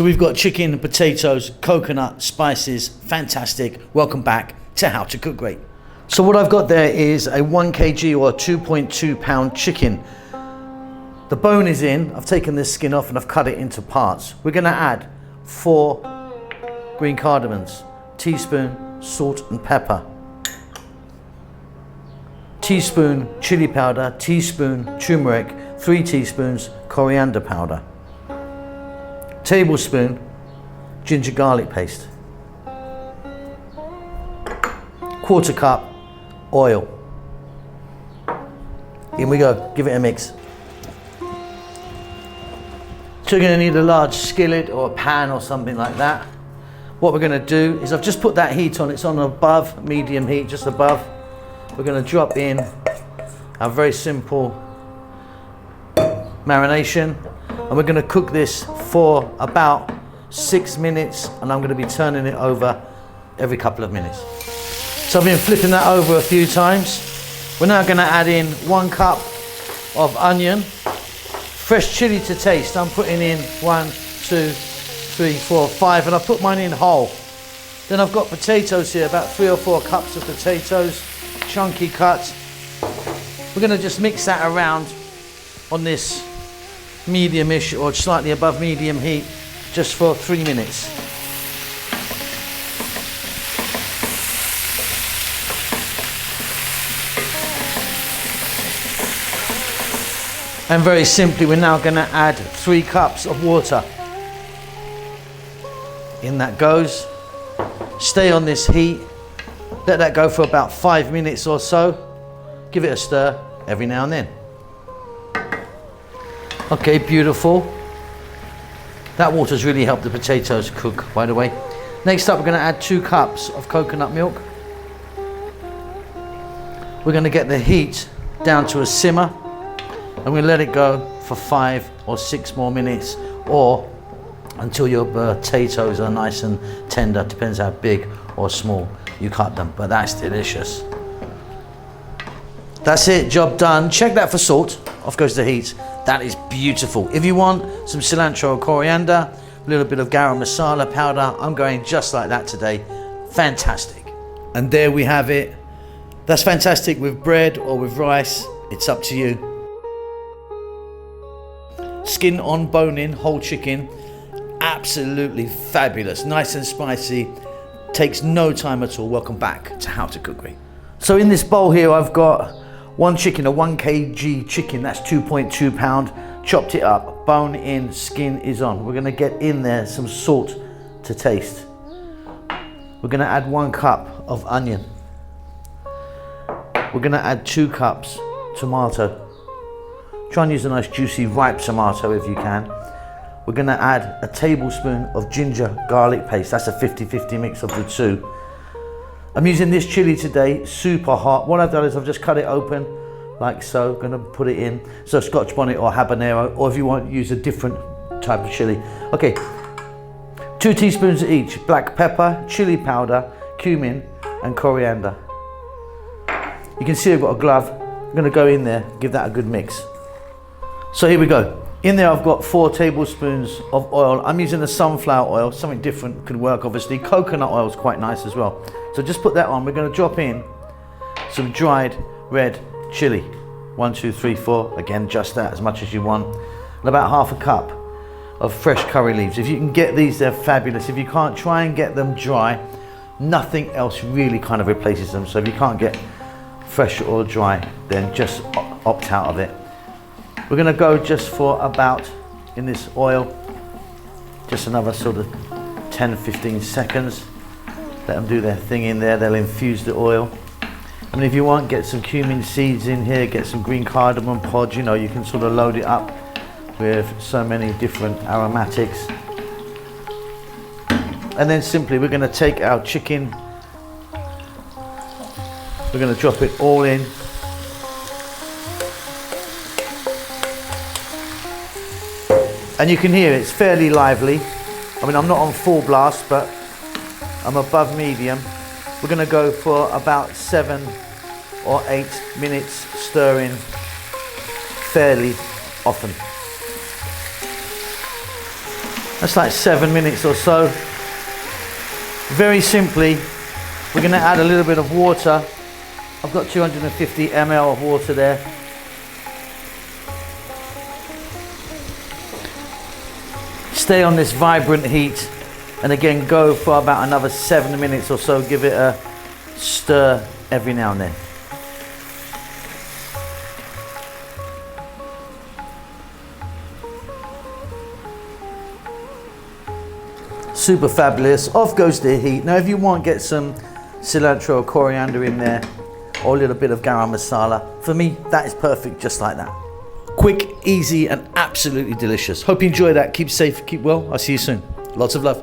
So we've got chicken, potatoes, coconut, spices, fantastic. Welcome back to How to Cook Great. So what I've got there is a 1 kg or 2.2 pound chicken. The bone is in, I've taken this skin off and I've cut it into parts. We're gonna add 4 green cardamoms, teaspoon salt and pepper, teaspoon chili powder, teaspoon turmeric, 3 teaspoons coriander powder, tablespoon ginger garlic paste, 1/4 cup oil. In we go, give it a mix. So you're going to need a large skillet or a pan or something like that. What we're going to do is I've just put that heat on, it's on above, medium heat, just above. We're going to drop in a very simple marination and we're going to cook this for about 6 minutes and I'm going to be turning it over every couple of minutes. So I've been flipping that over a few times. We're now going to add in 1 cup of onion, fresh chili to taste. I'm putting in 1, 2, 3, 4, 5 and I put mine in whole. Then I've got potatoes here, about 3 or 4 cups of potatoes, chunky cut. We're going to just mix that around on this medium-ish or slightly above medium heat just for 3 minutes. And very simply, we're now going to add 3 cups of water. In that goes. Stay on this heat. Let that go for about 5 minutes or so. Give it a stir every now and then. Okay, beautiful. That water's really helped the potatoes cook, by the way. Next up, we're going to add 2 cups of coconut milk. We're going to get the heat down to a simmer. And we'll let it go for 5 or 6 more minutes or until your potatoes are nice and tender. Depends how big or small you cut them, but that's delicious. That's it, job done. Check that for salt. Off goes the heat. That is beautiful. If you want some cilantro or coriander, a little bit of garam masala powder, I'm going just like that today. Fantastic. And there we have it. That's fantastic with bread or with rice. It's up to you. Skin on bone in, whole chicken, absolutely fabulous, nice and spicy, takes no time at all. Welcome back to How to Cook Great. So in this bowl here I've got 1 chicken, a 1 kg chicken, that's 2.2 pound, chopped it up, bone in, skin is on. We're going to get in there some salt to taste. We're going to add 1 cup of onion. We're going to add 2 cups tomato. Try and use a nice juicy ripe tomato if you can. We're going to add a tablespoon of ginger garlic paste. That's a 50-50 mix of the 2. I'm using this chili today, super hot. What I've done is I've just cut it open like so. Going to put it in. So Scotch bonnet or habanero, or if you want, use a different type of chili. Okay, 2 teaspoons each. Black pepper, chili powder, cumin and coriander. You can see I've got a glove. I'm going to go in there, give that a good mix. So here we go. In there I've got 4 tablespoons of oil. I'm using the sunflower oil, something different could work obviously. Coconut oil is quite nice as well. So just put that on. We're going to drop in some dried red chili. 1, 2, 3, 4, again just that, as much as you want. And about 1/2 cup of fresh curry leaves. If you can get these, they're fabulous. If you can't, try and get them dry. Nothing else really kind of replaces them. So if you can't get fresh or dry, then just opt out of it. We're going to go just for about, in this oil, just another sort of 10-15 seconds. Let them do their thing in there, they'll infuse the oil. I mean, if you want, get some cumin seeds in here, get some green cardamom pods, you know, you can sort of load it up with so many different aromatics. And then simply we're going to take our chicken, we're going to drop it all in. And you can hear it's fairly lively. I mean, I'm not on full blast, but I'm above medium. We're going to go for about 7 or 8 minutes, stirring fairly often. That's like 7 minutes or so. Very simply, we're going to add a little bit of water. I've got 250 ml of water there. Stay on this vibrant heat, and again go for about another 7 minutes or so. Give it a stir every now and then. Super fabulous. Off goes the heat. Now if you want, get some cilantro or coriander in there, or a little bit of garam masala. For me, that is perfect just like that. Quick, easy, and absolutely delicious. Hope you enjoy that. Keep safe, keep well. I'll see you soon. Lots of love.